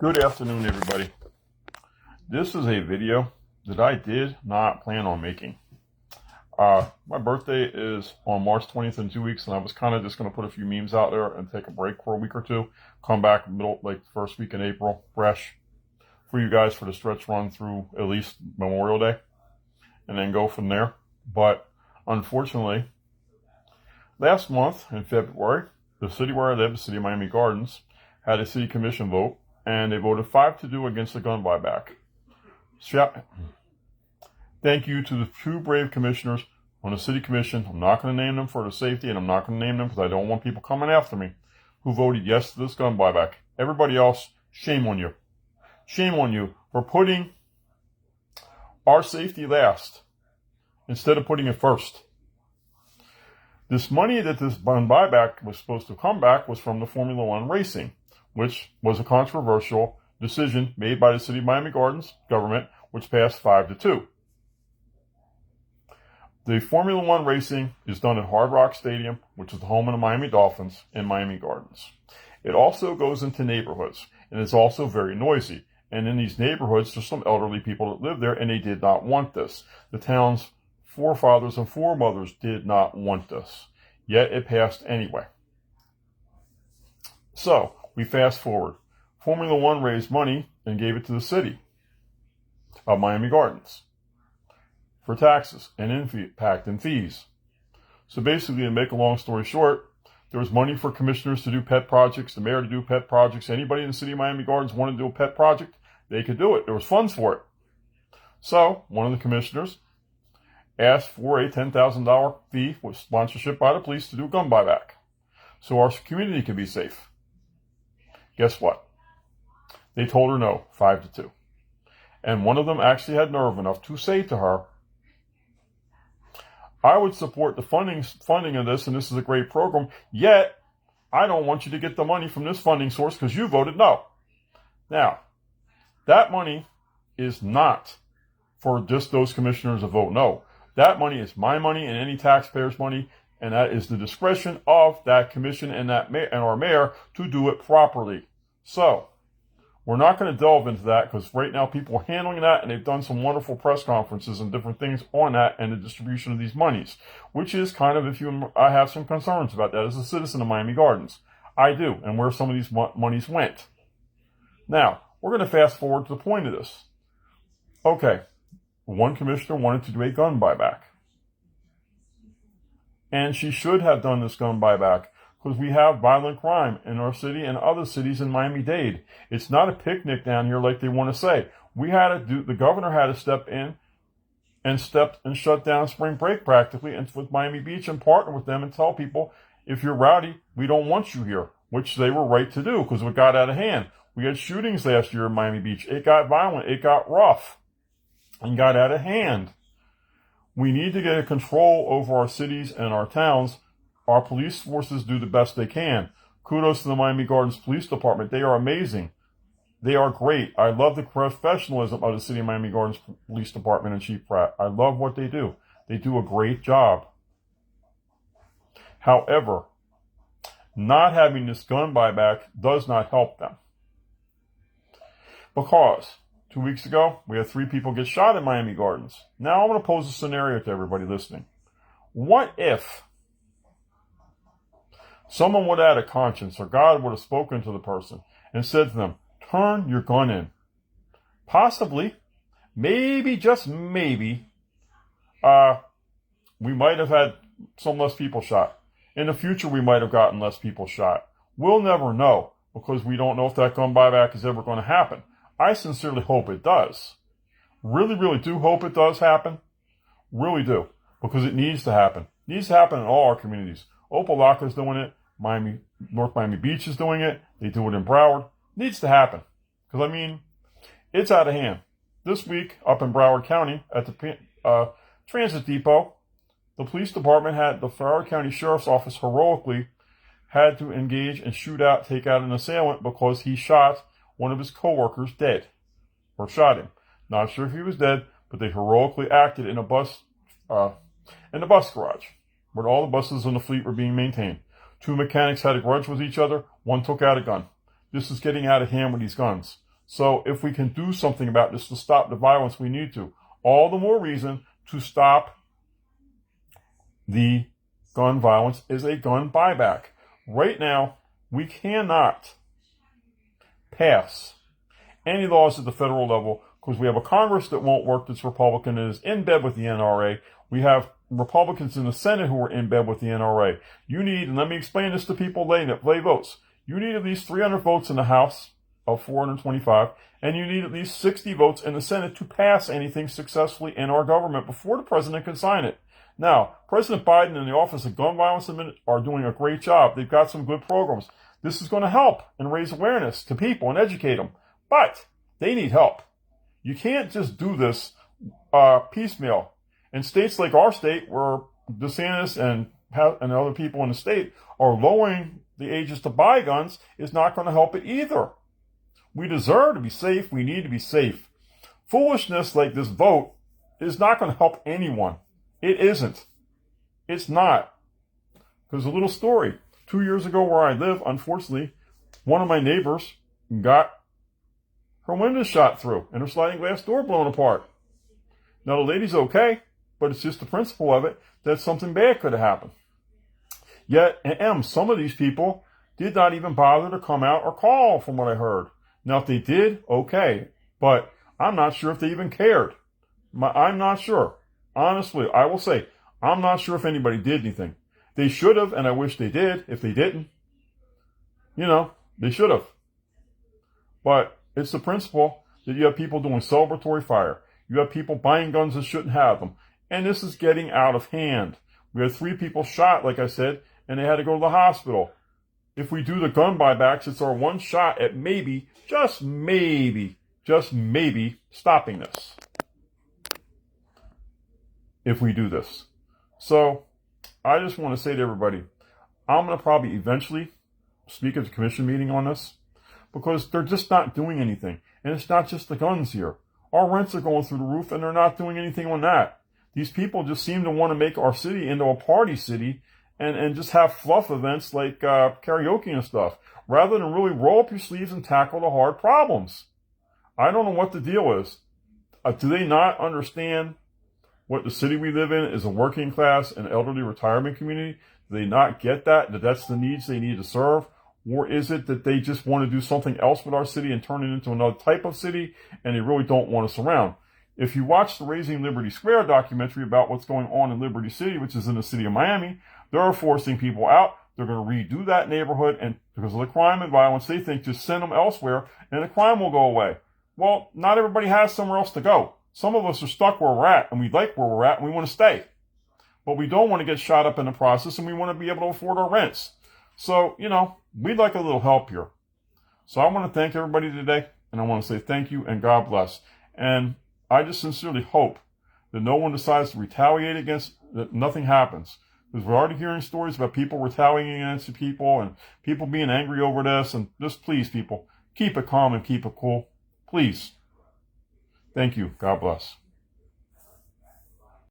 Good afternoon, everybody. This is a video that I did not plan on making. My birthday is on March 20th in 2 weeks, and I was kind of just going to put a few memes out there and take a break for a week or two. Come back first week in April, fresh, for you guys for the stretch run through at least Memorial Day, and then go from there. But unfortunately, last month in February, the city where I live, the city of Miami Gardens, had a city commission vote, and they voted 5-2 against the gun buyback. Thank you to the two brave commissioners on the city commission. I'm not going to name them for the safety, and I'm not going to name them because I don't want people coming after me, who voted yes to this gun buyback. Everybody else, shame on you. Shame on you for putting our safety last instead of putting it first. This money that this gun buyback was supposed to come back was from the Formula One racing, which was a controversial decision made by the city of Miami Gardens government, which passed 5-2. The Formula One racing is done at Hard Rock Stadium, which is the home of the Miami Dolphins, in Miami Gardens. It also goes into neighborhoods, and it's also very noisy. And in these neighborhoods, there's some elderly people that live there, and they did not want this. The town's forefathers and foremothers did not want this. Yet it passed anyway. So, we fast forward. Formula One raised money and gave it to the city of Miami Gardens for taxes and impact and fees. So basically, to make a long story short, there was money for commissioners to do pet projects, the mayor to do pet projects. Anybody in the city of Miami Gardens wanted to do a pet project, they could do it. There was funds for it. So, one of the commissioners asked for a $10,000 fee with sponsorship by the police to do a gun buyback so our community could be safe. Guess what? They told her no, 5-2. And one of them actually had nerve enough to say to her, I would support the funding of this, and this is a great program, yet I don't want you to get the money from this funding source because you voted no. Now, that money is not for just those commissioners to vote no. That money is my money and any taxpayer's money, and that is the discretion of that commission and our mayor to do it properly. So, we're not going to delve into that because right now people are handling that, and they've done some wonderful press conferences and different things on that and the distribution of these monies, which is kind of, I have some concerns about that as a citizen of Miami Gardens. I do, and where some of these monies went. Now, we're going to fast forward to the point of this. Okay, one commissioner wanted to do a gun buyback. And she should have done this gun buyback because we have violent crime in our city and other cities in Miami-Dade. It's not a picnic down here like they want to say. The governor had to step in and shut down spring break practically and with Miami Beach and partner with them and tell people, if you're rowdy, we don't want you here, which they were right to do because it got out of hand. We had shootings last year in Miami Beach. It got violent. It got rough and got out of hand. We need to get a control over our cities and our towns. Our police forces do the best they can. Kudos to the Miami Gardens Police Department. They are amazing. They are great. I love the professionalism of the City of Miami Gardens Police Department and Chief Pratt. I love what they do. They do a great job. However, not having this gun buyback does not help them. Because 2 weeks ago, we had 3 people get shot in Miami Gardens. Now I'm going to pose a scenario to everybody listening. What if someone would have had a conscience, or God would have spoken to the person and said to them, turn your gun in? Possibly, maybe, just maybe, we might have had some less people shot. In the future, we might have gotten less people shot. We'll never know because we don't know if that gun buyback is ever going to happen. I sincerely hope it does. Really, really do hope it does happen. Really do. Because it needs to happen. It needs to happen in all our communities. Opelika is doing it. North Miami Beach is doing it. They do it in Broward. It needs to happen. Because, it's out of hand. This week, up in Broward County, at the transit depot, the police department the Broward County Sheriff's Office heroically had to engage and take out an assailant because he shot one of his co-workers dead, or shot him. Not sure if he was dead, but they heroically acted in the bus garage, where all the buses in the fleet were being maintained. 2 mechanics had a grudge with each other. One took out a gun. This is getting out of hand with these guns. So if we can do something about this to stop the violence, we need to. All the more reason to stop the gun violence is a gun buyback. Right now, we cannot pass any laws at the federal level because we have a Congress that won't work, that's Republican, and is in bed with the NRA. We have Republicans in the Senate who are in bed with the NRA. You need, and let me explain this to people lay votes, you need at least 300 votes in the House of 425, and you need at least 60 votes in the Senate to pass anything successfully in our government before the president can sign it. Now, President Biden and the Office of Gun Violence are doing a great job. They've got some good programs. This is going to help and raise awareness to people and educate them. But they need help. You can't just do this piecemeal. In states like our state, where DeSantis and other people in the state are lowering the ages to buy guns, is not going to help it either. We deserve to be safe. We need to be safe. Foolishness like this vote is not going to help anyone. It isn't. It's not. There's a little story. 2 years ago where I live, unfortunately, one of my neighbors got her window shot through and her sliding glass door blown apart. Now, the lady's okay, but it's just the principle of it that something bad could have happened. Yet, some of these people did not even bother to come out or call, from what I heard. Now, if they did, okay, but I'm not sure if they even cared. I'm not sure. Honestly, I will say, I'm not sure if anybody did anything. They should have, and I wish they did, if they didn't. They should have. But it's the principle that you have people doing celebratory fire. You have people buying guns that shouldn't have them. And this is getting out of hand. We had 3 people shot, like I said, and they had to go to the hospital. If we do the gun buybacks, it's our one shot at maybe, just maybe, stopping this. If we do this. So, I just want to say to everybody, I'm going to probably eventually speak at the commission meeting on this, because they're just not doing anything. And it's not just the guns here. Our rents are going through the roof, and they're not doing anything on that. These people just seem to want to make our city into a party city and just have fluff events like karaoke and stuff, rather than really roll up your sleeves and tackle the hard problems. I don't know what the deal is. Do they not understand what the city we live in is a working class and elderly retirement community? Do they not get that that's the needs they need to serve? Or is it that they just want to do something else with our city and turn it into another type of city, and they really don't want us around? If you watch the Raising Liberty Square documentary about what's going on in Liberty City, which is in the city of Miami, they're forcing people out. They're going to redo that neighborhood, and because of the crime and violence, they think just send them elsewhere and the crime will go away. Well, not everybody has somewhere else to go. Some of us are stuck where we're at, and we like where we're at, and we want to stay. But we don't want to get shot up in the process, and we want to be able to afford our rents. So, we'd like a little help here. So I want to thank everybody today, and I want to say thank you and God bless. And I just sincerely hope that no one decides to retaliate that nothing happens. Because we're already hearing stories about people retaliating against people and people being angry over this. And just please, people, keep it calm and keep it cool. Please. Thank you. God bless.